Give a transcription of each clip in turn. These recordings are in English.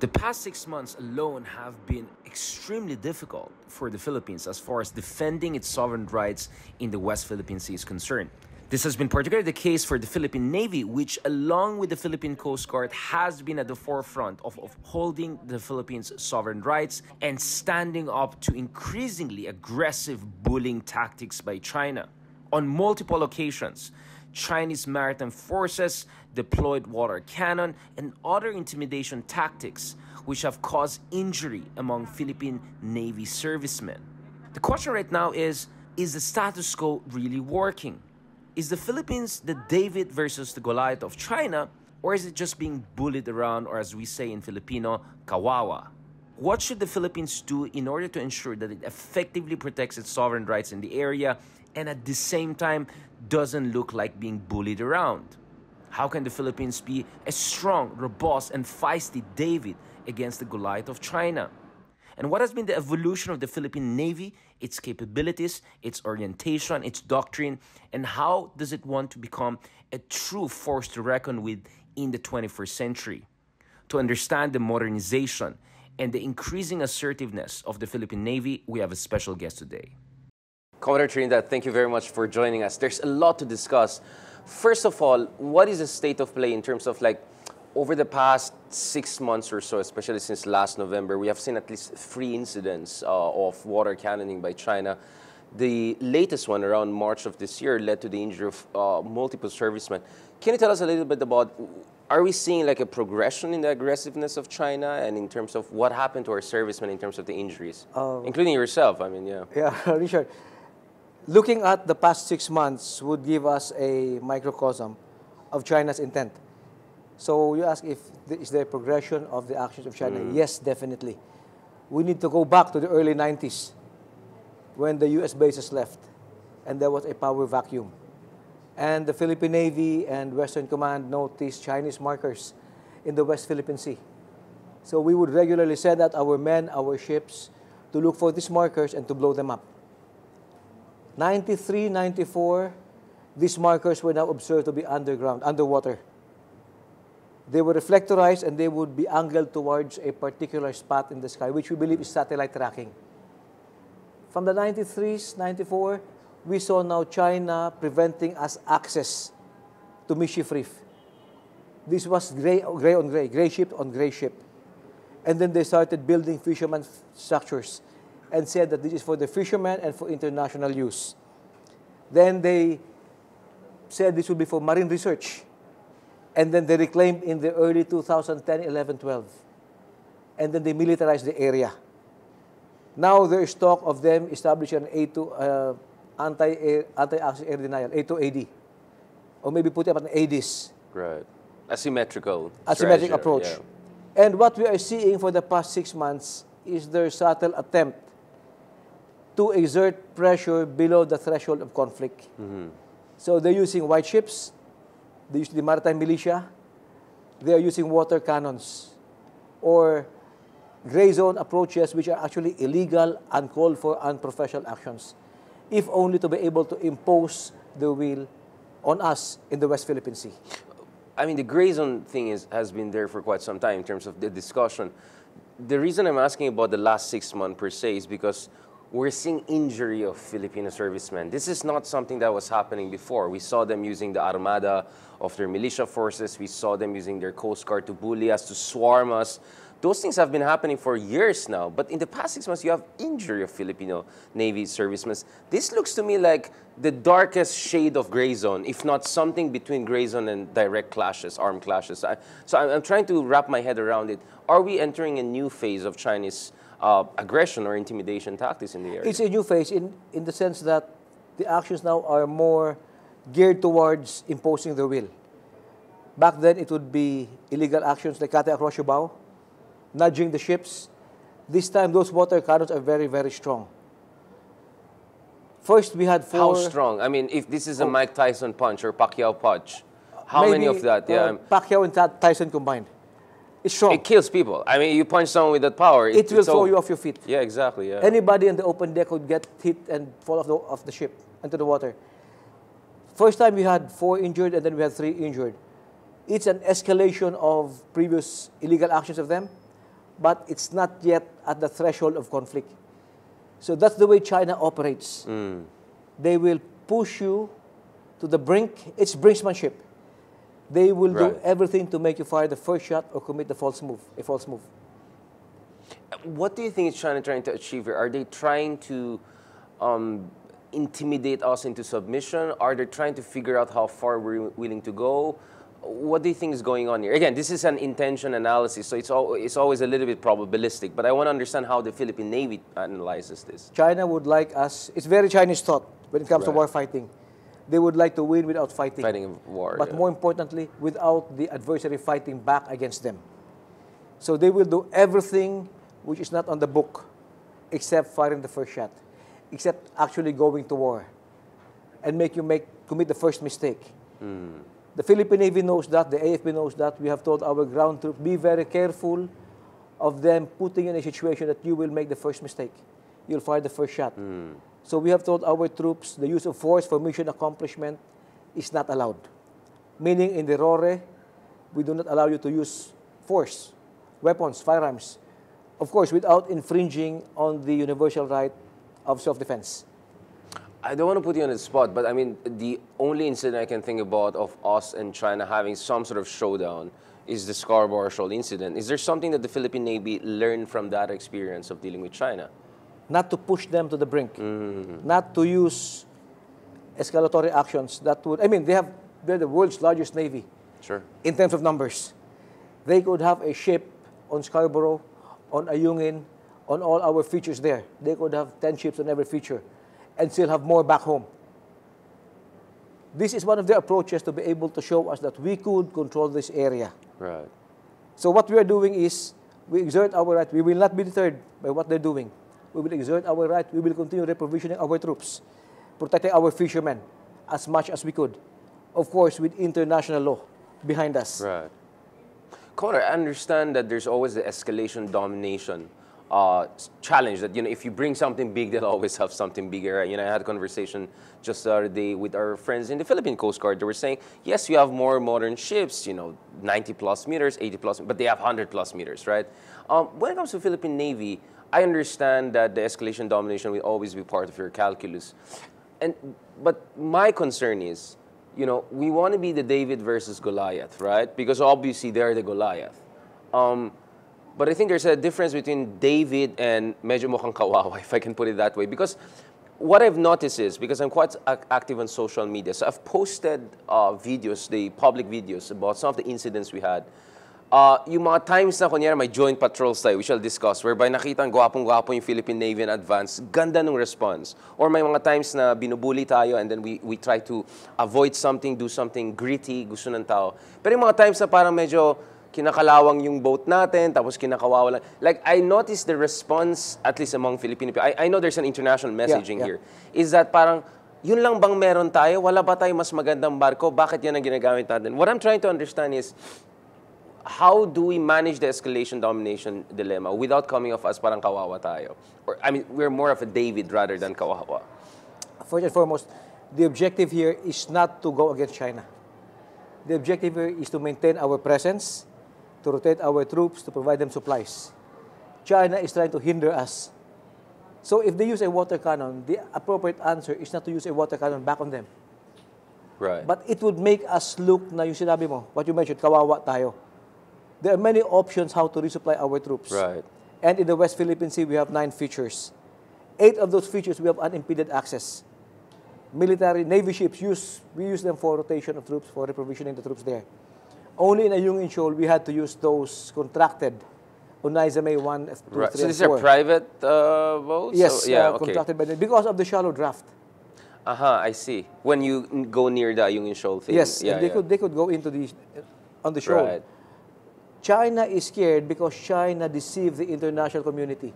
The past 6 months alone have been extremely difficult for the Philippines as far as defending its sovereign rights in the West Philippine Sea is concerned. This has been particularly the case for the Philippine Navy, which along with the Philippine Coast Guard has been at the forefront of upholding the Philippines' sovereign rights and standing up to increasingly aggressive bullying tactics by China. On multiple occasions, Chinese maritime forces deployed water cannon and other intimidation tactics which have caused injury among Philippine Navy servicemen. The question right now is the status quo really working? Is the Philippines the David versus the Goliath of China, or is it just being bullied around, or as we say in Filipino, kawawa? What should the Philippines do in order to ensure that it effectively protects its sovereign rights in the area and at the same time doesn't look like being bullied around? How can the Philippines be a strong, robust, and feisty David against the Goliath of China? And what has been the evolution of the Philippine Navy, its capabilities, its orientation, its doctrine, and how does it want to become a true force to reckon with in the 21st century? To understand the modernization and the increasing assertiveness of the Philippine Navy, we have a special guest today. Commodore Trinidad, thank you very much for joining us. There's a lot to discuss. First of all, what is the state of play in terms of over the past 6 months or so, especially since last November, we have seen at least 3 incidents of water cannoning by China. The latest one around March of this year led to the injury of multiple servicemen. Can you tell us a little bit about, are we seeing a progression in the aggressiveness of China and in terms of what happened to our servicemen in terms of the injuries, including yourself? I mean, yeah. Yeah, Richard. Looking at the past 6 months would give us a microcosm of China's intent. So you ask if is there progression of the actions of China? Yes, definitely. We need to go back to the early 90s when the US bases left and there was a power vacuum. And the Philippine Navy and Western Command noticed Chinese markers in the West Philippine Sea. So we would regularly send out our men, our ships, to look for these markers and to blow them up. 93, 94, these markers were now observed to be underwater. They were reflectorized and they would be angled towards a particular spot in the sky, which we believe is satellite tracking. From the 93s, 94, we saw now China preventing us access to Mischief Reef. This was gray on gray, gray ship on gray ship. And then they started building fisherman structures and said that this is for the fishermen and for international use. Then they said this would be for marine research. And then they reclaimed in the early 2010, 11, 12. And then they militarized the area. Now there is talk of them establishing an A2, anti-access air denial, A2AD. Or maybe put up an ADIS. Right. Asymmetrical approach. Yeah. And what we are seeing for the past 6 months is their subtle attempt to exert pressure below the threshold of conflict. So they're using white ships, they use the maritime militia, they are using water cannons, or gray zone approaches which are actually illegal, uncalled for, unprofessional actions, if only to be able to impose the will on us in the West Philippine Sea. I mean, the gray zone thing has been there for quite some time in terms of the discussion. The reason I'm asking about the last 6 months per se is because we're seeing injury of Filipino servicemen. This is not something that was happening before. We saw them using the armada of their militia forces. We saw them using their Coast Guard to bully us, to swarm us. Those things have been happening for years now. But in the past 6 months, you have injury of Filipino Navy servicemen. This looks to me like the darkest shade of gray zone, if not something between gray zone and direct clashes, armed clashes. So I'm trying to wrap my head around it. Are we entering a new phase of Chinese aggression or intimidation tactics in the area? It's a new phase in the sense that the actions now are more geared towards imposing their will. Back then, it would be illegal actions like cutting across your bow, nudging the ships. This time, those water cannons are very, very strong. First, we had 4... How strong? I mean, if this is a Mike Tyson punch or Pacquiao punch, how many of that? Yeah, Pacquiao and Tyson combined. It's strong. It kills people. I mean, you punch someone with that power. It will throw you off your feet. Yeah, exactly. Yeah. Anybody on the open deck would get hit and fall off the ship into the water. First time we had 4 injured and then we had 3 injured. It's an escalation of previous illegal actions of them. but it's not yet at the threshold of conflict. So that's the way China operates. They will push you to the brink. It's brinksmanship. They will do everything to make you fire the first shot or commit the false move, a false move. What do you think is China trying to achieve here? Are they trying to intimidate us into submission? Are they trying to figure out how far we're willing to go? What do you think is going on here? Again, this is an intention analysis, so it's always a little bit probabilistic, but I want to understand how the Philippine Navy analyzes this. China would like us, it's very Chinese thought when it comes to war fighting. They would like to win without fighting. Fighting a war, but more importantly, without the adversary fighting back against them. So they will do everything which is not on the book, except firing the first shot, except actually going to war, and make you commit the first mistake. The Philippine Navy knows that, the AFP knows that. We have told our ground troops, be very careful of them putting you in a situation that you will make the first mistake. You'll fire the first shot. So we have told our troops the use of force for mission accomplishment is not allowed. Meaning in the RORE, we do not allow you to use force, weapons, firearms, of course, without infringing on the universal right of self-defense. I don't want to put you on the spot, but I mean, the only incident I can think about of us and China having some sort of showdown is the Scarborough Shoal incident. Is there something that the Philippine Navy learned from that experience of dealing with China? Not to push them to the brink, not to use escalatory actions that would, I mean, they're the world's largest navy in terms of numbers. They could have a ship on Scarborough, on Ayungin, on all our features there. They could have 10 ships on every feature and still have more back home. This is one of their approaches to be able to show us that we could control this area. Right. So what we are doing is we exert our right. We will not be deterred by what they're doing. We will exert our right. We will continue reprovisioning our troops, protecting our fishermen as much as we could. Of course, with international law behind us. Right. Connor, I understand that there's always the escalation domination challenge that, if you bring something big, they'll always have something bigger. I had a conversation just the other day with our friends in the Philippine Coast Guard. They were saying, yes, you have more modern ships, 90 plus meters, 80 plus, but they have 100 plus meters, right? When it comes to Philippine Navy, I understand that the escalation domination will always be part of your calculus. But my concern is, we want to be the David versus Goliath, right? Because obviously they're the Goliath. But I think there's a difference between David and medyo mukhang kawawa, if I can put it that way. Because what I've noticed is, because I'm quite active on social media, so I've posted videos, the public videos, about some of the incidents we had. Yung mga times na kunyari may joint patrols tayo, we shall discuss, whereby nakita ang gwapong-gwapo yung Philippine Navy in advance, ganda ng response. Or may mga times na binubuli tayo and then we try to avoid something, do something gritty, gusto ng tao. Pero yung mga times na parang medyo kinakalawang yung boat natin, tapos kinakawawa lang. Like, I noticed the response, at least among Filipino people, I know there's an international messaging here, is that parang, yun lang bang meron tayo? Wala ba tayo mas magandang barko? Bakit yan ang ginagamit natin? What I'm trying to understand is, how do we manage the escalation domination dilemma without coming off as parang kawawa tayo? Or, I mean, we're more of a David rather than kawawa. First and foremost, the objective here is not to go against China. The objective here is to maintain our presence, to rotate our troops, to provide them supplies. China is trying to hinder us. So if they use a water cannon, the appropriate answer is not to use a water cannon back on them. Right. But it would make us look, na yung sinabi mo, what you mentioned, kawawa tayo. There are many options how to resupply our troops. Right. And in the West Philippine Sea, we have 9 features. 8 of those features, we have unimpeded access. Military, Navy ships, we use them for rotation of troops, for reprovisioning the troops there. Only in Ayungin Shoal, we had to use those contracted Unaiza May 1, 2, 3, right. So these and 4. are private boats? Yes, so, yeah, contracted by them because of the shallow draft. I see. When you go near the Ayungin Shoal thing. Yes, yeah, and they could go into on the shoal. Right. China is scared because China deceived the international community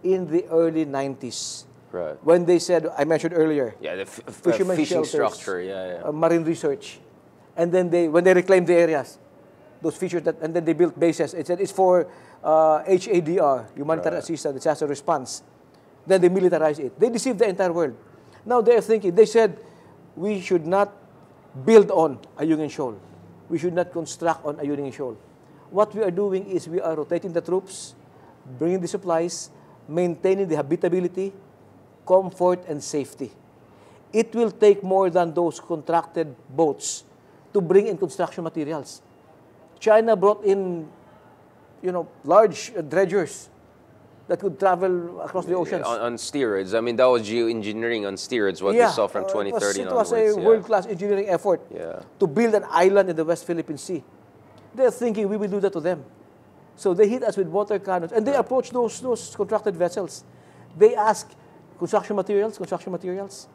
in the early 90s. Right. When they said, I mentioned earlier, Yeah, the fishermen fishing shelters, structure, yeah. marine research. And then when they reclaimed the areas, those features, and then they built bases. It said it's for HADR, humanitarian assistance, disaster response. Then they militarized it. They deceived the entire world. Now they're thinking, they said, we should not build on Ayungin Shoal. We should not construct on Ayungin Shoal. What we are doing is we are rotating the troops. bringing the supplies, maintaining the habitability, comfort, and safety. It will take more than those contracted boats to bring in construction materials. China brought in, large dredgers that could travel across the oceans. On steroids. I mean, that was geoengineering on steroids, what we saw from 2030 it was onwards. a world-class engineering effort to build an island in the West Philippine Sea. They're thinking we will do that to them. So they hit us with water cannons, and they approach those contracted vessels. They ask, construction materials.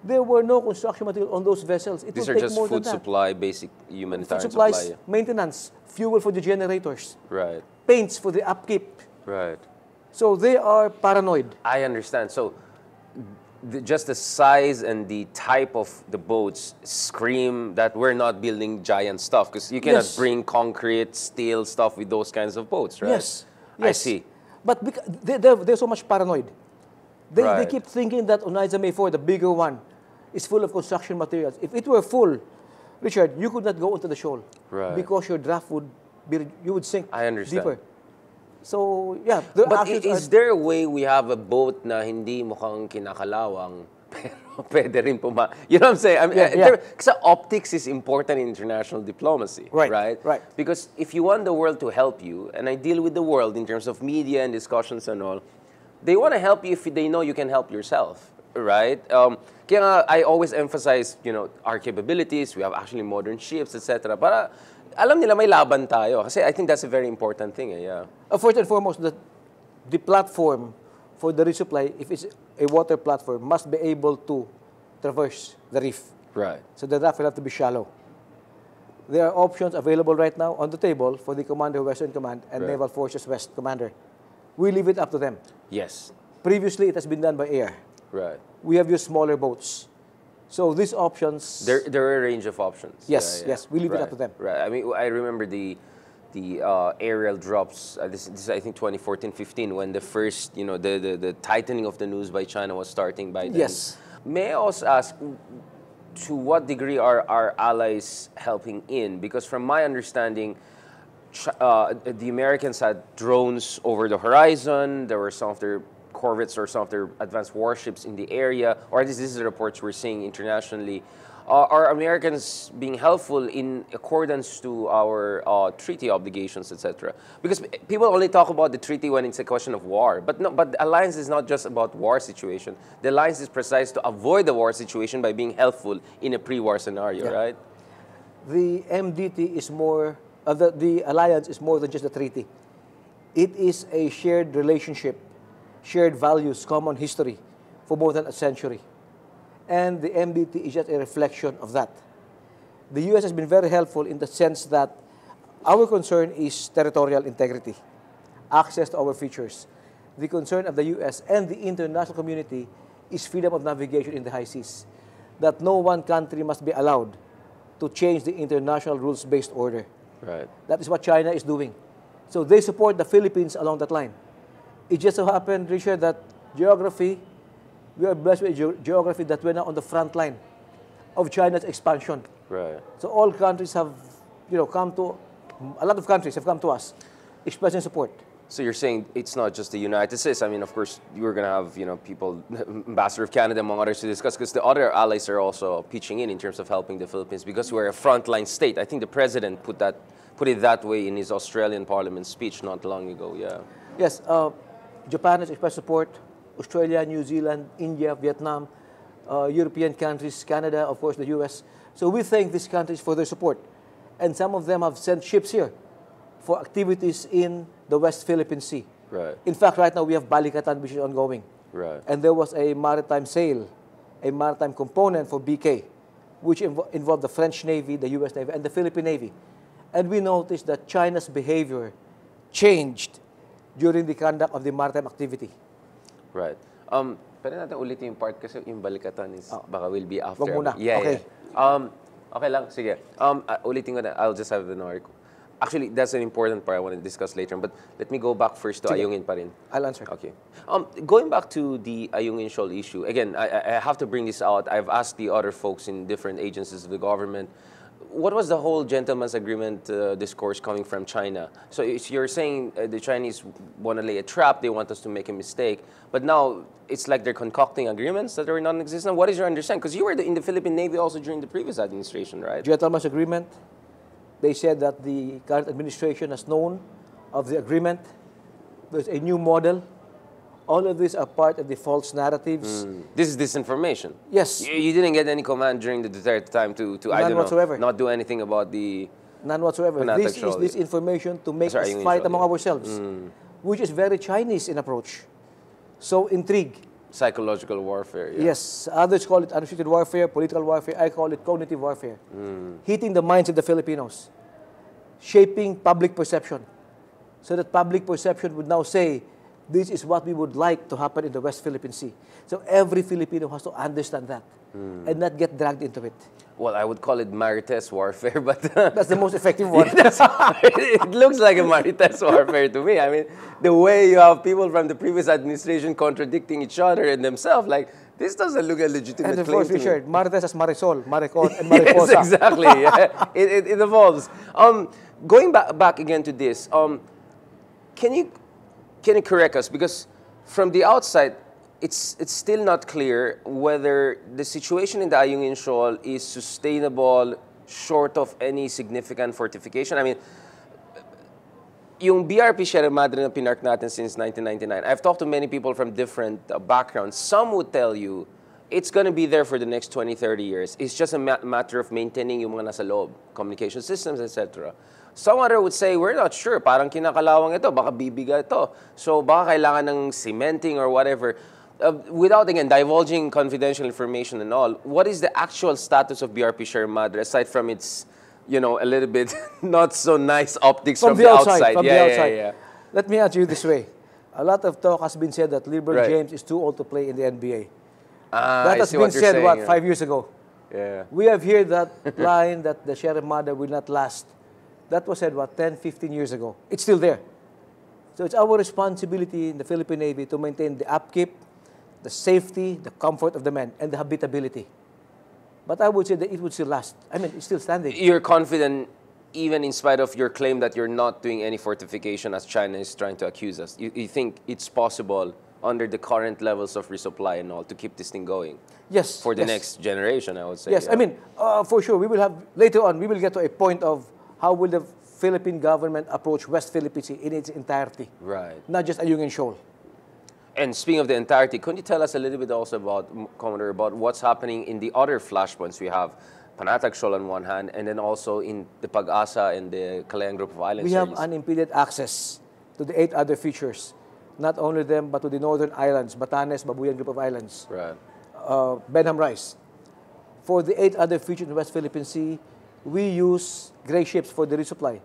There were no construction materials on those vessels. These are just food supply, basic humanitarian food supplies, supply. maintenance, fuel for the generators, Right. paints for the upkeep. Right. So they are paranoid. I understand. So just the size and the type of the boats scream that we're not building giant stuff, because you cannot bring concrete, steel stuff with those kinds of boats, right? Yes. I see. But they're so much paranoid. They keep thinking that Oneida May 4, the bigger one, is full of construction materials. If it were full, Richard, you could not go into the shoal. Right. Because your draft you would sink I understand. deeper. So, yeah. But is there a way we have a boat na hindi mukhang kinakalawang, pero pwede rin you know what I'm saying? Because optics is important in international diplomacy, right? Because if you want the world to help you, and I deal with the world in terms of media and discussions and all, they want to help you if they know you can help yourself, right? Kaya nga, I always emphasize, our capabilities. We have actually modern ships, etc. Para alam nila may laban tayo. Kasi I think that's a very important thing. First and foremost, the platform for the resupply, if it's a water platform, must be able to traverse the reef. Right. So the draft will have to be shallow. There are options available right now on the table for the Commander of Western Command and Naval Forces West Commander. We leave it up to them. Yes. Previously, it has been done by air. Right. We have used smaller boats. So these options... There are a range of options. Yes, yes. We leave it up to them. Right. I mean, I remember the aerial drops, this is I think 2014-15, when the first, the tightening of the noose by China was starting by then. Yes. May I also ask, to what degree are our allies helping in? Because from my understanding, the Americans had drones over the horizon. There were some of their corvettes or some of their advanced warships in the area, or at least this is the reports we're seeing internationally. Are Americans being helpful in accordance to our treaty obligations, etc.? Because people only talk about the treaty when it's a question of war. But the alliance is not just about war situation. The alliance is precise to avoid the war situation by being helpful in a pre-war scenario, right? The MDT is more, the alliance is more than just a treaty. It is a shared relationship, shared values, common history for more than a century. And the MDT is just a reflection of that. The U.S. has been very helpful in the sense that our concern is territorial integrity, access to our features. The concern of the U.S. and the international community is freedom of navigation in the high seas, that no one country must be allowed to change the international rules-based order. Right. That is what China is doing. So they support the Philippines along that line. It just so happened, Richard, that geography, we are blessed with a geography that we're now on the front line of China's expansion. Right. So all countries have, come to, a lot of countries have come to us expressing support. So you're saying it's not just the United States. I mean, of course, you're going to have, people, Ambassador of Canada, among others, to discuss, because the other allies are also pitching in terms of helping the Philippines, because we're a frontline state. I think the president put it that way in his Australian Parliament speech not long ago. Yes, Japan has expressed support. Australia, New Zealand, India, Vietnam, European countries, Canada, of course, the U.S. So we thank these countries for their support. And some of them have sent ships here for activities in the West Philippine Sea. Right. In fact, right now we have Balikatan, which is ongoing. Right. And there was a maritime sail, a maritime component for BK, which involved the French Navy, the U.S. Navy, and the Philippine Navy. And we noticed that China's behavior changed during the conduct of the maritime activity. Right. Pwede natin ulitin yung part kasi yung balikatan is baka will be after. Wag muna. Yeah, okay. Yeah. Okay lang, sige. Ulitin ko na, I'll just have an article. Actually, that's an important part I want to discuss later. But let me go back first to Ayungin pa rin. I'll answer. Okay. Going back to the Ayungin Shoal issue, again, I have to bring this out. I've asked the other folks in different agencies of the government. what was the whole gentleman's agreement discourse coming from China? So you're saying the Chinese want to lay a trap, they want us to make a mistake, but now it's like they're concocting agreements that are non-existent. What is your understanding? Because you were in the Philippine Navy also during the previous administration, right? Gentleman's agreement, they said that the current administration has known of the agreement. There's a new model. All of these are part of the false narratives. This is disinformation. Yes. You didn't get any command during the Duterte time to I don't whatsoever. know, not do anything about the... None whatsoever. This is this information to make us fight among ourselves, which is very Chinese in approach. So intrigue. Psychological warfare. Yeah. Yes. Others call it unrestricted warfare, political warfare. I call it cognitive warfare. Hitting the minds of the Filipinos. Shaping public perception. So that public perception would now say, this is what we would like to happen in the West Philippine Sea. So every Filipino has to understand that and not get dragged into it. Well, I would call it Marites warfare, but... That's the most effective one. It looks like a Marites warfare to me. I mean, the way you have people from the previous administration contradicting each other and themselves, like, this doesn't look a legitimate and of claim course, to me. Richard, Marites as Marisol, Maricon, and Mariposa. Yes, exactly. Yeah. It evolves. Going back again to this, can you correct us? Because from the outside, it's still not clear whether the situation in the Ayungin Shoal is sustainable short of any significant fortification. I mean, yung BRP Sher M na pinark natin since 1999, I've talked to many people from different backgrounds. Some would tell you it's going to be there for the next 20, 30 years. It's just a matter of maintaining yung mga nasa loob, communication systems, etc. Some other would say, we're not sure. Parang kinakalawang ito. Baka bibiga ito. So baka kailangan ng cementing or whatever. Without, again, divulging confidential information and all, what is the actual status of BRP Sher M aside from its, you know, a little bit not so nice optics from the outside? From the outside. Yeah. Let me answer you this way. A lot of talk has been said that LeBron James is too old to play in the NBA. That has been said, saying, 5 years ago? Yeah. We have heard that line that the Sher M will not last. That was said, 10, 15 years ago. It's still there. So it's our responsibility in the Philippine Navy to maintain the upkeep, the safety, the comfort of the men, and the habitability. But I would say that it would still last. I mean, it's still standing. You're confident, even in spite of your claim that you're not doing any fortification as China is trying to accuse us. You think it's possible under the current levels of resupply and all to keep this thing going? Yes. For the next generation, I would say. Yes, yeah. I mean, for sure, we will have, later on, we will get to a point of how will the Philippine government approach West Philippine Sea in its entirety. Right. Not just Ayungin Shoal. And speaking of the entirety, could you tell us a little bit also about, Commodore, about what's happening in the other flashpoints? We have Panatag Shoal on one hand, and then also in the Pag-asa and the Kalayaan Group of Islands. We have unimpeded access to the 8 other features. Not only them, but to the northern islands, Batanes, Babuyan Group of Islands, right. Benham Rice. For the 8 other features in the West Philippine Sea, we use gray ships for the resupply.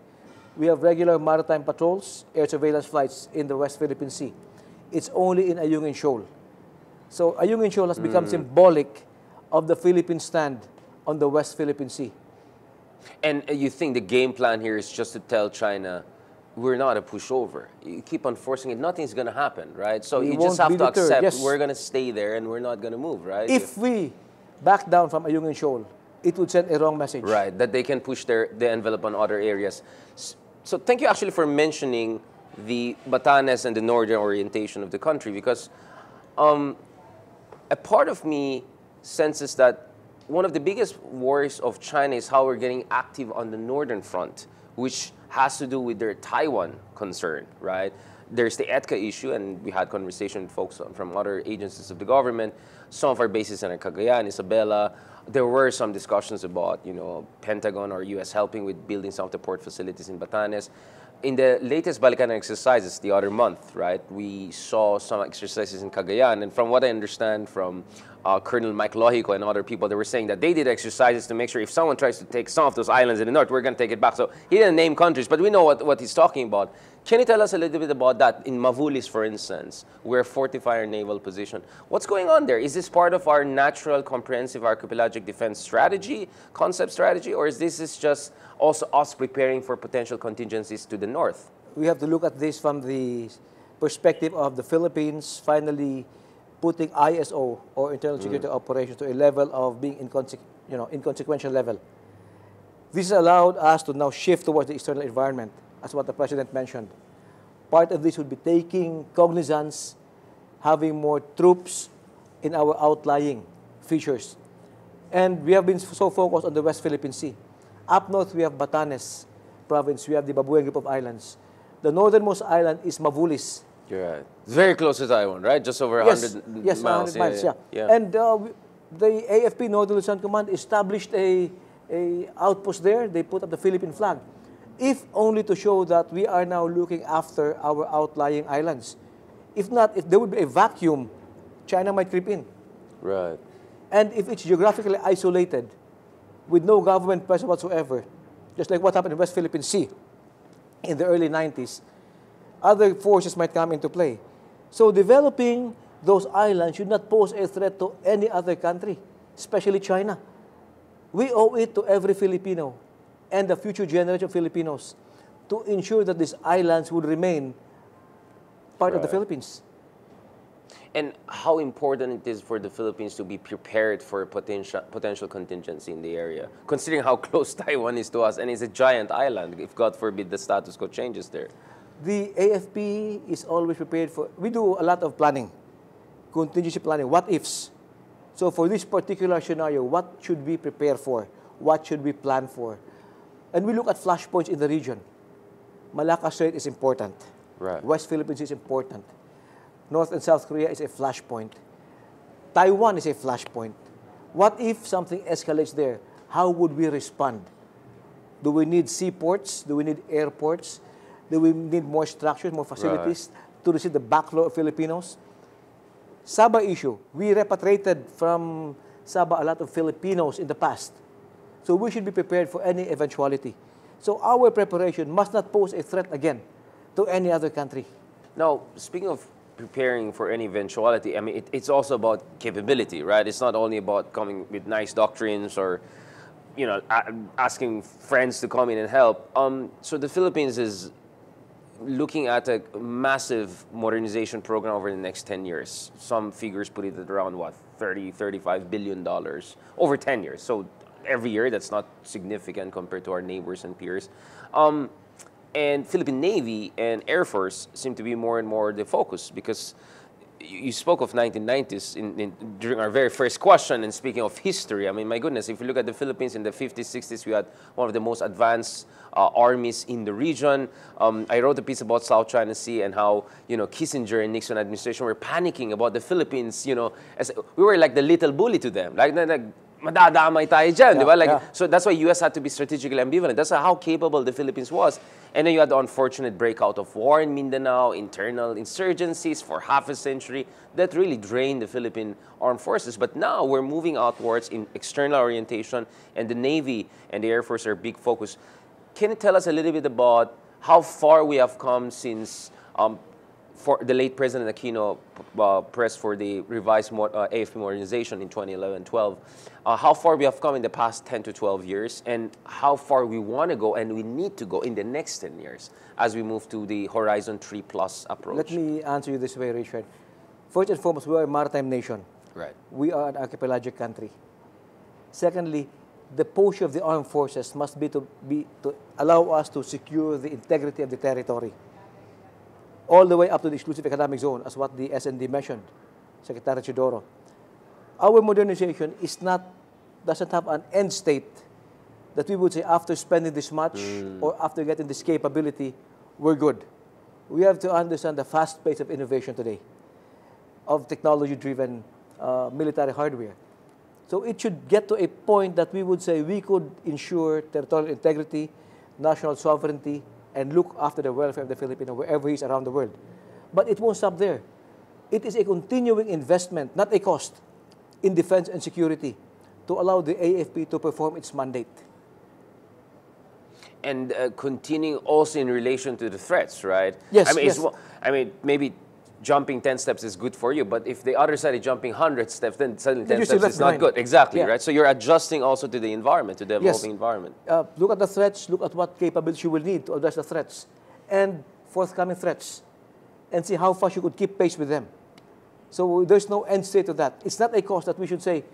We have regular maritime patrols, air surveillance flights in the West Philippine Sea. It's only in Ayungin Shoal. So Ayungin Shoal has become symbolic of the Philippine stand on the West Philippine Sea. And you think the game plan here is just to tell China, we're not a pushover. You keep on forcing it, nothing's going to happen, right? So you just have to accept we're going to stay there and we're not going to move, right? If we back down from Ayungin Shoal, it would send a wrong message. Right, that they can push the envelope on other areas. So thank you actually for mentioning the Batanes and the northern orientation of the country, because a part of me senses that one of the biggest worries of China is how we're getting active on the northern front, which has to do with their Taiwan concern, right? There's the ETCA issue, and we had conversation with folks from other agencies of the government. Some of our bases are in Cagayan, Isabela. There were some discussions about, you know, Pentagon or U.S. helping with building some of the port facilities in Batanes. In the latest Balikan exercises the other month, right, we saw some exercises in Cagayan. And from what I understand from Colonel Mike Lohico and other people, they were saying that they did exercises to make sure if someone tries to take some of those islands in the north, we're going to take it back. So he didn't name countries, but we know what he's talking about. Can you tell us a little bit about that? In Mavulis, for instance, we're fortifying our naval position. What's going on there? Is this part of our natural comprehensive archipelagic defense strategy, concept strategy, or is this just also us preparing for potential contingencies to the north? We have to look at this from the perspective of the Philippines finally putting ISO, or internal security operations, to a level of being inconsequential level. This allowed us to now shift towards the external environment, as what the President mentioned. Part of this would be taking cognizance, having more troops in our outlying features. And we have been so focused on the West Philippine Sea. Up north, we have Batanes province. We have the Babuyan group of islands. The northernmost island is Mavulis. You're right. It's very close to Taiwan, right? Just over 100 yes, miles. 100 miles, yeah. And the AFP Northern Luzon Command established a outpost there. They put up the Philippine flag, if only to show that we are now looking after our outlying islands. If not, if there would be a vacuum, China might creep in. Right. And if it's geographically isolated, with no government presence whatsoever, just like what happened in West Philippine Sea in the early 90s, other forces might come into play. So developing those islands should not pose a threat to any other country, especially China. We owe it to every Filipino and the future generation of Filipinos to ensure that these islands would remain part of the Philippines. And how important it is for the Philippines to be prepared for potential contingency in the area, considering how close Taiwan is to us, and it's a giant island, if God forbid the status quo changes there. The AFP is always prepared for, we do a lot of planning, contingency planning, what ifs. So for this particular scenario, what should we prepare for? What should we plan for? And we look at flashpoints in the region. Malacca Strait is important. Right. West Philippine Sea is important. North and South Korea is a flashpoint. Taiwan is a flashpoint. What if something escalates there? How would we respond? Do we need seaports? Do we need airports? Do we need more structures, more facilities to receive the backflow of Filipinos? Sabah issue. We repatriated from Sabah a lot of Filipinos in the past. So we should be prepared for any eventuality. So our preparation must not pose a threat again to any other country. Now, speaking of preparing for any eventuality, I mean, it's also about capability, right? It's not only about coming with nice doctrines or, you know, asking friends to come in and help. So the Philippines is looking at a massive modernization program over the next 10 years. Some figures put it at around, what, $35 billion over 10 years. So every year, that's not significant compared to our neighbors and peers. And Philippine Navy and Air Force seem to be more and more the focus, because you spoke of 1990s during our very first question, and speaking of history, I mean, my goodness, if you look at the Philippines in the 50s, 60s, we had one of the most advanced armies in the region. I wrote a piece about South China Sea and how, you know, Kissinger and Nixon administration were panicking about the Philippines, you know, as we were like the little bully to them. Like madadamay tayo dyan, di ba? Like, so that's why U.S. had to be strategically ambivalent. That's how capable the Philippines was. And then you had the unfortunate breakout of war in Mindanao, internal insurgencies for half a century that really drained the Philippine armed forces. But now we're moving outwards in external orientation, and the Navy and the Air Force are a big focus. Can you tell us a little bit about how far we have come since for the late President Aquino pressed for the revised AFP modernization in 2011-12, how far we have come in the past 10 to 12 years, and how far we want to go and we need to go in the next 10 years as we move to the Horizon 3+ approach? Let me answer you this way, Richard. First and foremost, we are a maritime nation. Right. We are an archipelagic country. Secondly, the posture of the armed forces must be to allow us to secure the integrity of the territory, all the way up to the exclusive economic zone, as what the SND mentioned, Secretary Chidoro. Our modernization doesn't have an end state that we would say after spending this much or after getting this capability, we're good. We have to understand the fast pace of innovation today, of technology-driven military hardware. So it should get to a point that we would say we could ensure territorial integrity, national sovereignty, and look after the welfare of the Filipino wherever he is around the world. But it won't stop there. It is a continuing investment, not a cost, in defense and security to allow the AFP to perform its mandate. And continuing also in relation to the threats, right? Yes, I mean, yes. I mean, maybe jumping 10 steps is good for you, but if the other side is jumping 100 steps, then suddenly 10 steps is not good. Exactly, right? So you're adjusting also to the environment, to the evolving environment. Look at the threats, look at what capabilities you will need to address the threats, and forthcoming threats, and see how fast you could keep pace with them. So there's no end state to that. It's not a cost that we should say,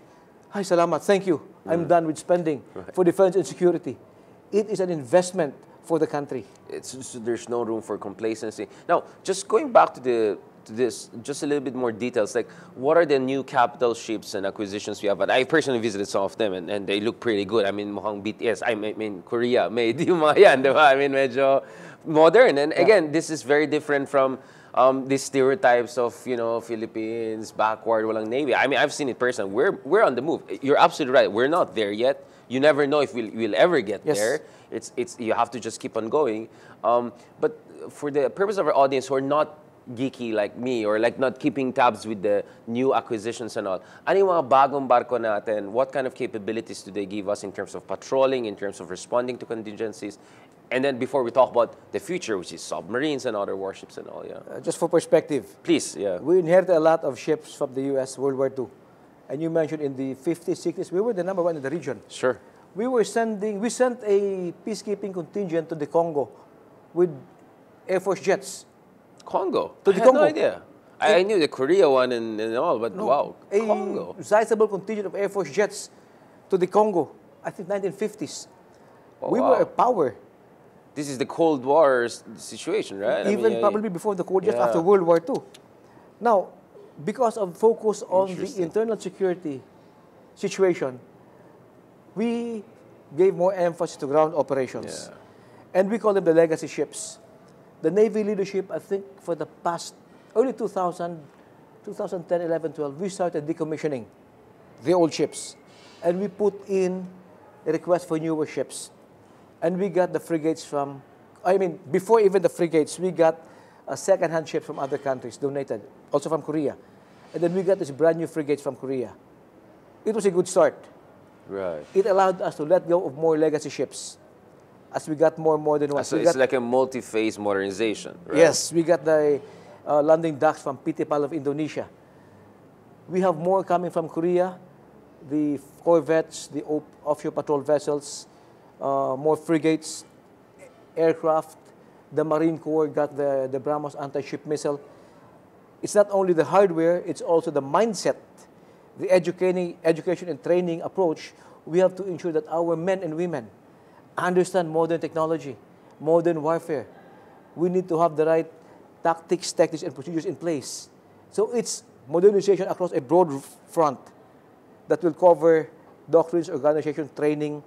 "Hi, salamat, thank you. I'm done with spending for defense and security." It is an investment for the country. There's no room for complacency. Now, just going back to this, just a little bit more details, like what are the new capital ships and acquisitions we have? But I personally visited some of them and they look pretty good. I mean, mukhang BTS, I mean, Korea made yung mga yan, di ba? I mean, medyo modern. And again, this is very different from these stereotypes of, you know, Philippines, backward, walang Navy. I mean, I've seen it personally. We're on the move. You're absolutely right. We're not there yet. You never know if we'll ever get there. It's you have to just keep on going. But for the purpose of our audience who are not geeky like me or like not keeping tabs with the new acquisitions and all, ano yung mga bagong barko natin? What kind of capabilities do they give us in terms of patrolling, in terms of responding to contingencies? And then before we talk about the future, which is submarines and other warships and all, Just for perspective. Please, We inherited a lot of ships from the U.S. World War II. And you mentioned in the 50s, 60s, we were the #1 in the region. Sure. We sent a peacekeeping contingent to the Congo with Air Force jets. Congo? To the I had Congo. no idea. I knew the Korea one and all, but wow, Congo. A sizable contingent of Air Force jets to the Congo, I think 1950s. We were a power. This is the Cold War situation, right? Even probably before the Cold, just after World War II. Now, because of focus on the internal security situation, we gave more emphasis to ground operations. And we call them the legacy ships. The Navy leadership, I think, for the past early 2000, 2010, 11, 12, we started decommissioning the old ships. And we put in a request for newer ships. And we got the frigates from, before even the frigates, we got second-hand ships from other countries donated, also from Korea. And then we got these brand new frigates from Korea. It was a good start. Right. It allowed us to let go of more legacy ships as we got more modern ones. So it's like a multi-phase modernization, right? Yes, we got the landing docks from PT PAL of Indonesia. We have more coming from Korea, the corvettes, the offshore patrol vessels, more frigates, aircraft. The Marine Corps got the BrahMos anti-ship missile. It's not only the hardware, it's also the mindset, the education and training approach. We have to ensure that our men and women understand modern technology, modern warfare. We need to have the right tactics, techniques, and procedures in place. So it's modernization across a broad front that will cover doctrines, organization, training,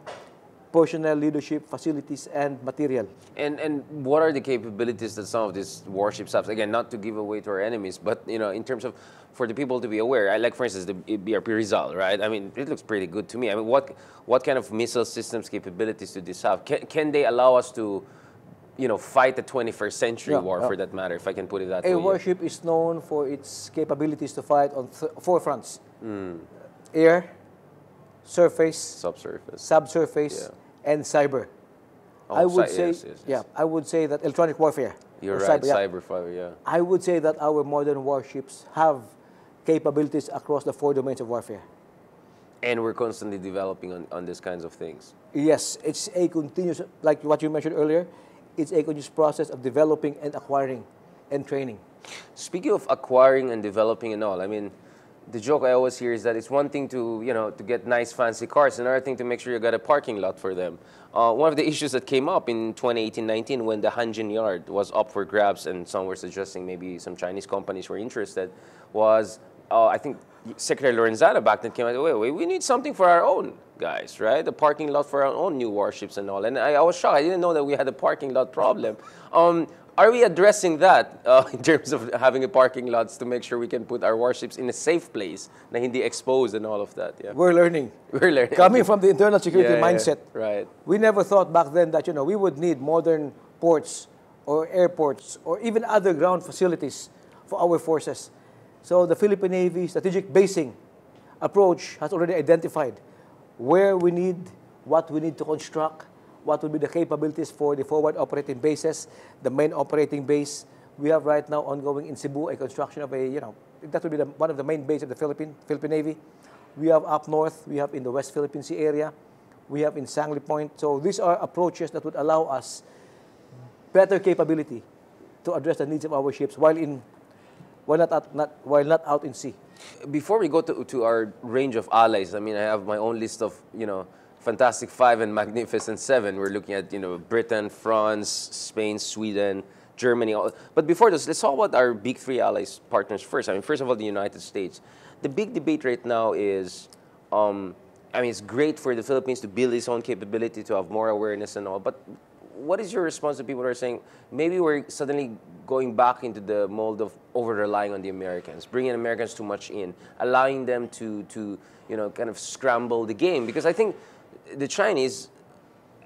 personnel, leadership, facilities, and material. And what are the capabilities that some of these warships have? Again, not to give away to our enemies, but you know, in terms of for the people to be aware. I like, for instance, the BRP Rizal, right? I mean, it looks pretty good to me. I mean, what kind of missile systems capabilities do these have? Can they allow us to, you know, fight the 21st century war for that matter, if I can put it that way? A warship is known for its capabilities to fight on 4 fronts: air, surface, subsurface, and cyber. Oh, I would say, yes. I would say that electronic warfare. You're right, cyber fire, yeah. I would say that our modern warships have capabilities across the 4 domains of warfare. And we're constantly developing on these kinds of things. Yes, it's a continuous, like what you mentioned earlier, it's a continuous process of developing and acquiring and training. Speaking of acquiring and developing and all, I mean, the joke I always hear is that it's one thing to, you know, to get nice fancy cars, another thing to make sure you got a parking lot for them. One of the issues that came up in 2018-19 when the Hanjin yard was up for grabs and some were suggesting maybe some Chinese companies were interested was, I think Secretary Lorenzana back then came out, wait, we need something for our own guys, right? The parking lot for our own new warships and all. And I was shocked. I didn't know that we had a parking lot problem. Are we addressing that in terms of having a parking lots to make sure we can put our warships in a safe place, na hindi exposed and all of that? Yeah. We're learning. We're learning. Coming from the internal security mindset. Right. We never thought back then that, you know, we would need modern ports or airports or even other ground facilities for our forces. So the Philippine Navy strategic basing approach has already identified where we need, what we need to construct, what will be the capabilities for the forward operating bases, the main operating base. We have right now ongoing in Cebu a construction of a, you know, that will be one of the main bases of the Philippine Navy. We have up north, we have in the West Philippine Sea area, we have in Sangley Point. So these are approaches that would allow us better capability to address the needs of our ships while not out in sea. Before we go to our range of allies, I mean, I have my own list of, you know, Fantastic Five and Magnificent Seven. We're looking at, Britain, France, Spain, Sweden, Germany. But before this, let's talk about our big three allies partners first. I mean, first of all, the United States. The big debate right now is, it's great for the Philippines to build its own capability, to have more awareness and all, but what is your response to people who are saying, maybe we're suddenly going back into the mold of over-relying on the Americans, bringing Americans too much in, allowing them to kind of scramble the game? Because I think the Chinese,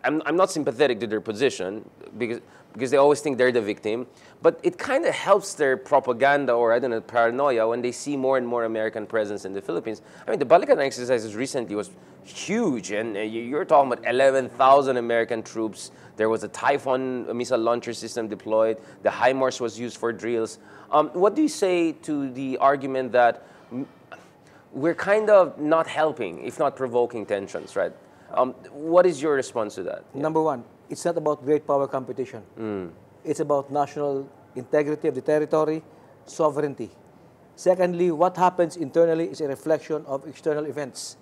I'm not sympathetic to their position because they always think they're the victim, but it kind of helps their propaganda or, I don't know, paranoia when they see more and more American presence in the Philippines. I mean, the Balikan exercises recently was huge, and you're talking about 11,000 American troops. There was a Typhoon missile launcher system deployed. The HIMARS was used for drills. What do you say to the argument that we're kind of not helping, if not provoking tensions, right? What is your response to that? Number one, it's not about great power competition. It's about national integrity of the territory, sovereignty. Secondly, what happens internally is a reflection of external events.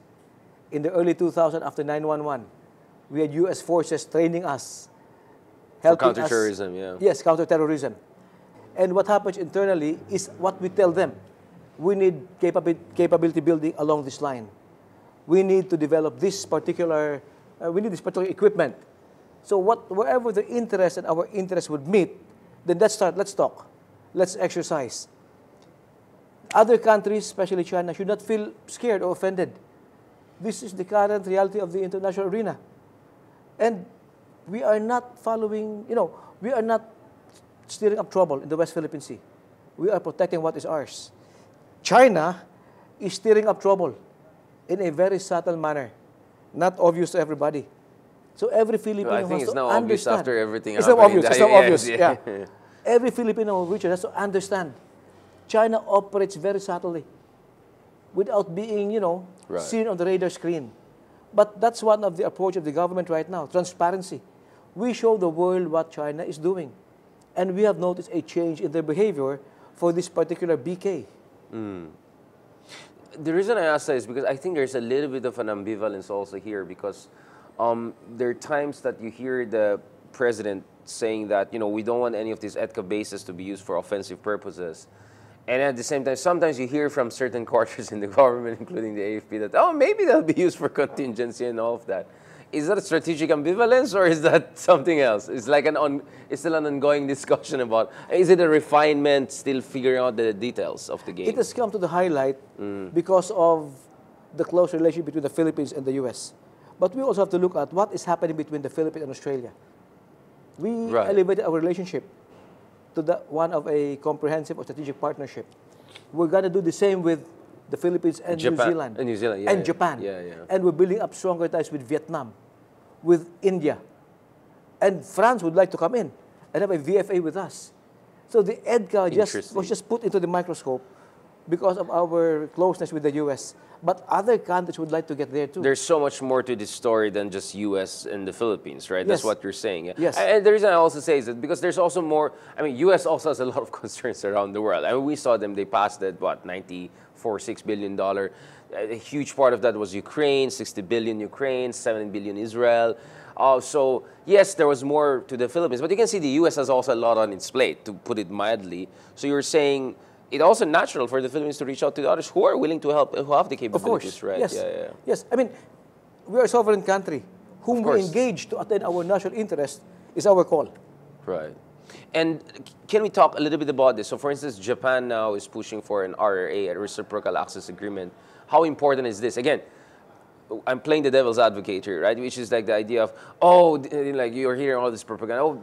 In the early 2000s, after 9/11, we had U.S. forces training us, helping us. Counterterrorism, yeah. Yes, counterterrorism. And what happens internally is what we tell them. We need capability building along this line. We need to develop this particular, equipment. So wherever the interest and our interest would meet, then let's talk, let's exercise. Other countries, especially China, should not feel scared or offended. This is the current reality of the international arena. And we are not following, we are not stirring up trouble in the West Philippine Sea. We are protecting what is ours. China is stirring up trouble in a very subtle manner, not obvious to everybody. So every Filipino I think has it's to now understand. obvious after everything It's happening. not obvious. It's not obvious. Yeah. Yeah. Every Filipino region has to understand. China operates very subtly, without being, Right. seen on the radar screen. But that's one of the approach of the government right now: transparency. We show the world what China is doing, and we have noticed a change in their behavior for this particular BK. The reason I ask that is because I think there's a little bit of an ambivalence also here, because there are times that you hear the president saying that, we don't want any of these EDCA bases to be used for offensive purposes. And at the same time, sometimes you hear from certain quarters in the government, including the AFP, that, maybe they'll be used for contingency and all of that. Is that a strategic ambivalence, or is that something else? It's like it's still an ongoing discussion about, is it a refinement, still figuring out the details of the game? It has come to the highlight because of the close relationship between the Philippines and the U.S. But we also have to look at what is happening between the Philippines and Australia. We elevated our relationship to one of a comprehensive or strategic partnership. We're going to do the same with the Philippines and Japan. New Zealand. And New Zealand, yeah. And Japan. Yeah. And we're building up stronger ties with Vietnam, with India. And France would like to come in and have a VFA with us. So the EDCA was just put into the microscope because of our closeness with the U.S. But other countries would like to get there too. There's so much more to this story than just U.S. and the Philippines, right? That's what you're saying. Yeah? Yes. And the reason I also say is that because there's also more, U.S. also has a lot of concerns around the world. We saw them, they passed that, $6 billion. A huge part of that was Ukraine, 60 billion Ukraine, 7 billion Israel. So, yes, there was more to the Philippines, but you can see the U.S. has also a lot on its plate, to put it mildly. So you're saying it's also natural for the Philippines to reach out to the others who are willing to help, who have the capabilities, of course, right? Yes. Yeah. Yes. We are a sovereign country. Whom we engage to attain our national interest is our call. Right. And can we talk a little bit about this? So, for instance, Japan now is pushing for an RRA, a Reciprocal Access Agreement. How important is this? Again, I'm playing the devil's advocate here, right? Which is like the idea of, like you're hearing all this propaganda.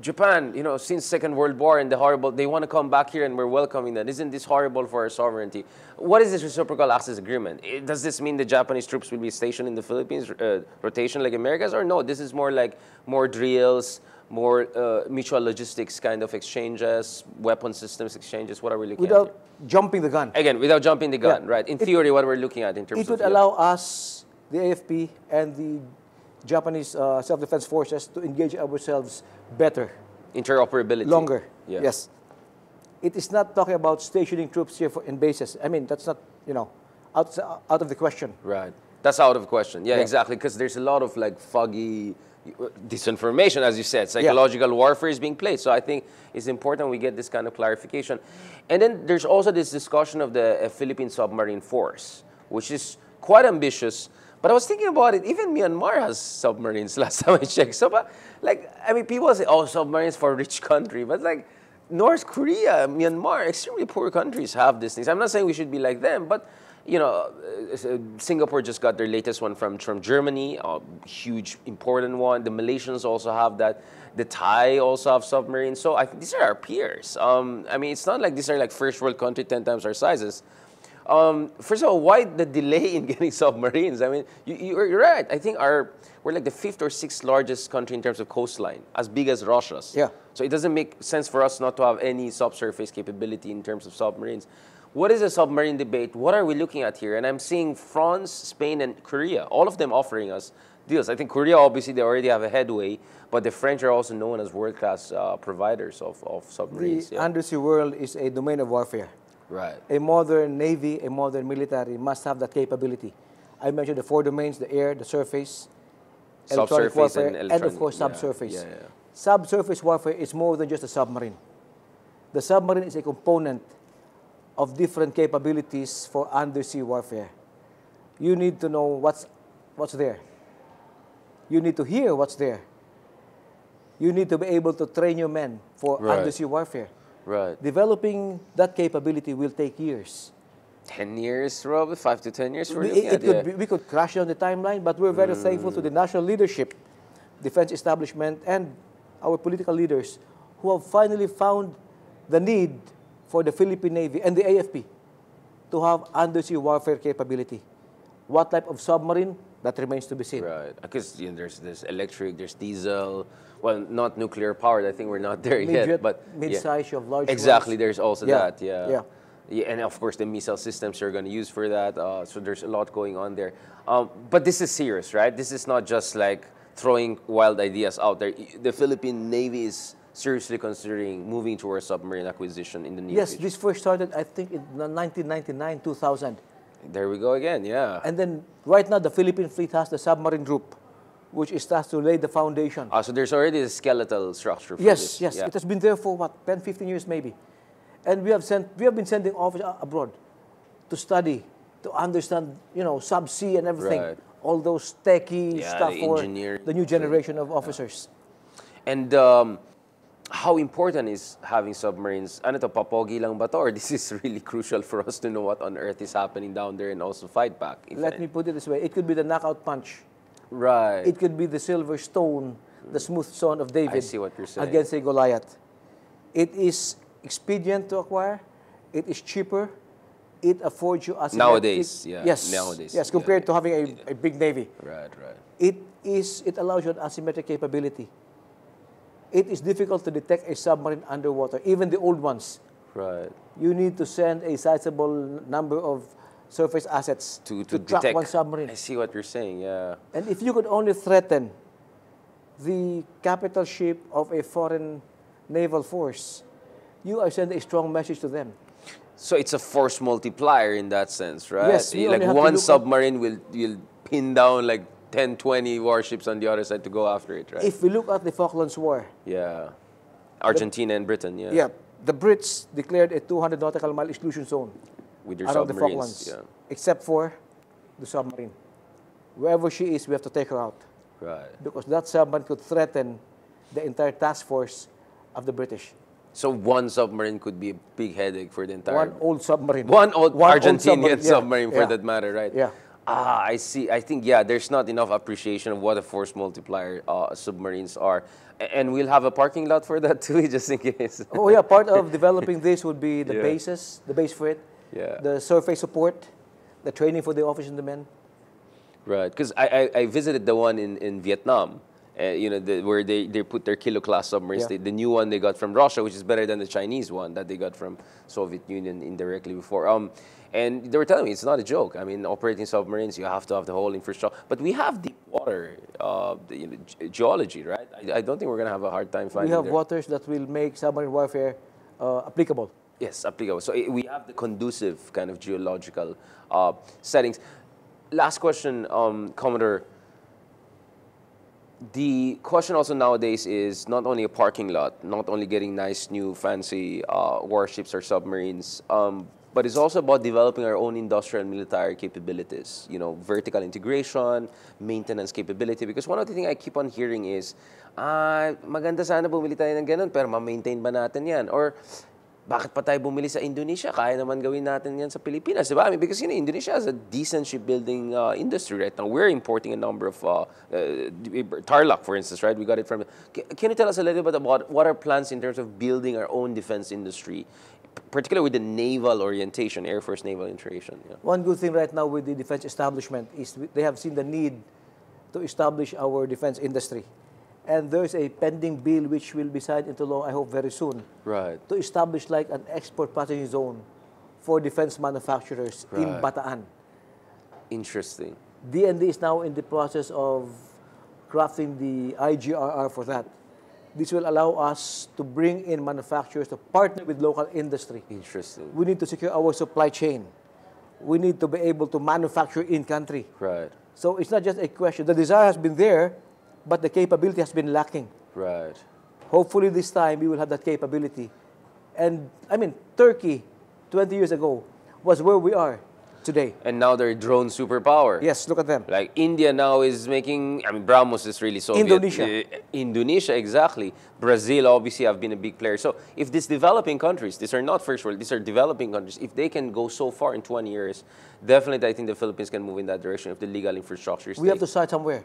Japan, since Second World War and the horrible, they want to come back here and we're welcoming that. Isn't this horrible for our sovereignty? What is this Reciprocal Access Agreement? Does this mean the Japanese troops will be stationed in the Philippines, rotation like Americas? Or no, this is more like more drills, more mutual logistics kind of exchanges, weapon systems exchanges? What are we looking at here? Without jumping the gun. Again, without jumping the gun, right? In theory, what we're looking at in terms of... It would allow us, the AFP, and the Japanese self-defense forces to engage ourselves better. Interoperability. Longer. Yeah. Yes. It is not talking about stationing troops here in bases. That's not, out of the question. Right. That's out of question. Yeah, exactly. Because there's a lot of like foggy disinformation, as you said. Psychological warfare is being played. So I think it's important we get this kind of clarification. And then there's also this discussion of the Philippine submarine force, which is quite ambitious. But I was thinking about it. Even Myanmar has submarines. Last time I checked. So, but like, I mean, people say, "Oh, submarines for a rich country," but like, North Korea, Myanmar, extremely poor countries have these things. I'm not saying we should be like them, but you know, Singapore just got their latest one from Germany, a huge, important one. The Malaysians also have that. The Thai also have submarines. So I think these are our peers. I mean, it's not like these are like first world country 10 times our sizes. First of all, why the delay in getting submarines? I mean, you're right. I think we're like the 5th or 6th largest country in terms of coastline, as big as Russia's. Yeah. So it doesn't make sense for us not to have any subsurface capability in terms of submarines. What is a submarine debate? What are we looking at here? And I'm seeing France, Spain, and Korea, all of them offering us deals. I think Korea, obviously, they already have a headway, but the French are also known as world-class providers of submarines. The undersea world is a domain of warfare. Right. A modern navy, a modern military must have that capability. I mentioned the 4 domains: the air, the surface, electronic warfare, and of course subsurface. Yeah. Subsurface warfare is more than just a submarine. The submarine is a component of different capabilities for undersea warfare. You need to know what's there. You need to hear what's there. You need to be able to train your men for undersea warfare. Right. Developing that capability will take years. 10 years, probably 5 to 10 years. We could crash on the timeline, but we're very thankful to the national leadership, defense establishment, and our political leaders who have finally found the need for the Philippine Navy and the AFP to have undersea warfare capability. What type of submarine? That remains to be seen. Right. Because there's electric, there's diesel. Well, not nuclear powered. I think we're not there yet. But mid-size, you have large exactly. ones. There's also that. Yeah. And of course, the missile systems you're going to use for that. So there's a lot going on there. But this is serious, right? This is not just like throwing wild ideas out there. The Philippine Navy is seriously considering moving towards submarine acquisition in the near future. Yes, this first started, I think, in 1999, 2000. There we go again, yeah. And then right now, the Philippine fleet has the submarine group, which is tasked to lay the foundation. So there's already a skeletal structure for this. this. Yes. It has been there for what, 10, 15 years maybe. And we have been sending officers abroad to study, to understand, subsea and everything. Right. All those techie stuff for the new generation of officers. And how important is having submarines? Ano to, papogi lang ba to? Or this is really crucial for us to know what on earth is happening down there and also fight back? Let me put it this way. It could be the knockout punch. Right. It could be the silver stone, the smooth stone of David. I see what you're saying. Against a Goliath. It is expedient to acquire. It is cheaper. It affords you asymmetric. Nowadays, yeah. Yes. Nowadays. Yes, compared to having a big navy. Right. It allows you an asymmetric capability. It is difficult to detect a submarine underwater, even the old ones. Right. You need to send a sizable number of surface assets to track detect one submarine. I see what you're saying, yeah. And if you could only threaten the capital ship of a foreign naval force, you are sending a strong message to them. So it's a force multiplier in that sense, right? Yes. Like one submarine will pin down like 10, 20 warships on the other side to go after it, right? If we look at the Falklands War. Yeah. Argentina and Britain, yeah. Yeah. The Brits declared a 200 nautical mile exclusion zone with their around the submarines, Falklands, except for the submarine. Wherever she is, we have to take her out. Right. Because that submarine could threaten the entire task force of the British. So one submarine could be a big headache for the entire... One old submarine. One old Argentinian submarine for that matter, right? Yeah. I see. I think, yeah, there's not enough appreciation of what a force multiplier submarines are. And we'll have a parking lot for that too, just in case. Oh, yeah. Part of developing this would be the bases, the base for it, the surface support, the training for the officers and the men. Right. Because I visited the one in Vietnam, where they put their kilo-class submarines. Yeah. The new one they got from Russia, which is better than the Chinese one that they got from Soviet Union indirectly before. And they were telling me it's not a joke. I mean, operating submarines, you have to have the whole infrastructure. But we have deep water geology, right? I don't think we're going to have a hard time finding. We have waters that will make submarine warfare applicable. Yes, applicable. So we have the conducive kind of geological settings. last question, Commodore. The question also nowadays is not only a parking lot, not only getting nice new fancy warships or submarines, but it's also about developing our own industrial and military capabilities. You know, vertical integration, maintenance capability. Because one of the things I keep on hearing is, maganda sana bumili tayo ng ganun, pero ma-maintain ba natin yan? Or, bakit pa tayo bumili sa Indonesia? Kaya naman gawin natin yan sa Pilipinas, di ba? I mean, because, you know, Indonesia has a decent shipbuilding industry right now. We're importing a number of tarlac, for instance, right? We got it from... Can you tell us a little bit about what are plans in terms of building our own defense industry, particularly with the naval orientation, Air Force naval orientation? Yeah. One good thing right now with the defense establishment is they have seen the need to establish our defense industry. And there's a pending bill which will be signed into law, I hope, very soon. Right. To establish like an export patronage zone for defense manufacturers in Bataan. Interesting. DND is now in the process of crafting the IGRR for that. This will allow us to bring in manufacturers to partner with local industry. Interesting. We need to secure our supply chain. We need to be able to manufacture in country. Right. So it's not just a question. The desire has been there, but the capability has been lacking. Right. Hopefully this time we will have that capability. And I mean, Turkey 20 years ago was where we are today. And now they're a drone superpower. Yes, look at them. Like India now is making, I mean, BrahMos is really Soviet. Indonesia. Indonesia, exactly. Brazil obviously have been a big player. So if these developing countries, these are not first world, these are developing countries, if they can go so far in 20 years, definitely I think the Philippines can move in that direction if the legal infrastructure is We have to start somewhere.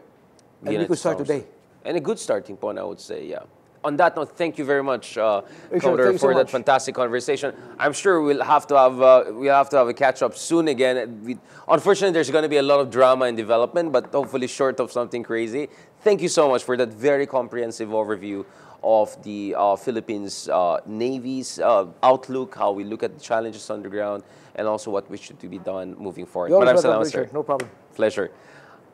And we could start today. And a good starting point, I would say, yeah. On that note, thank you very much, Commodore, thank you for so that much. fantastic conversation. I'm sure we'll have to have a catch up soon again. Unfortunately, there's going to be a lot of drama and development, but hopefully short of something crazy. Thank you so much for that very comprehensive overview of the Philippines Navy's outlook, how we look at the challenges on the ground, and also what we should be done moving forward. You're Maraming welcome, salamat, sir. Richard. No problem. Pleasure.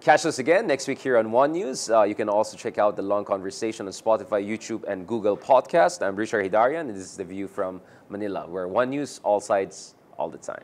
Catch us again next week here on One News. You can also check out the long conversation on Spotify, YouTube, and Google Podcast. I'm Richard Hidarian, and this is The View from Manila, where One News, all sides, all the time.